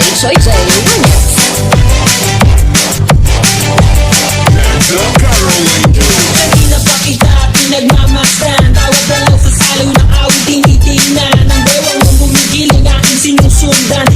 JJ Remix. Kanina pa kita pinagmamasdan, tawag na lang sa salo ng awit tinitingnan. Ang bewang mong bumigil ang aking sinusundan.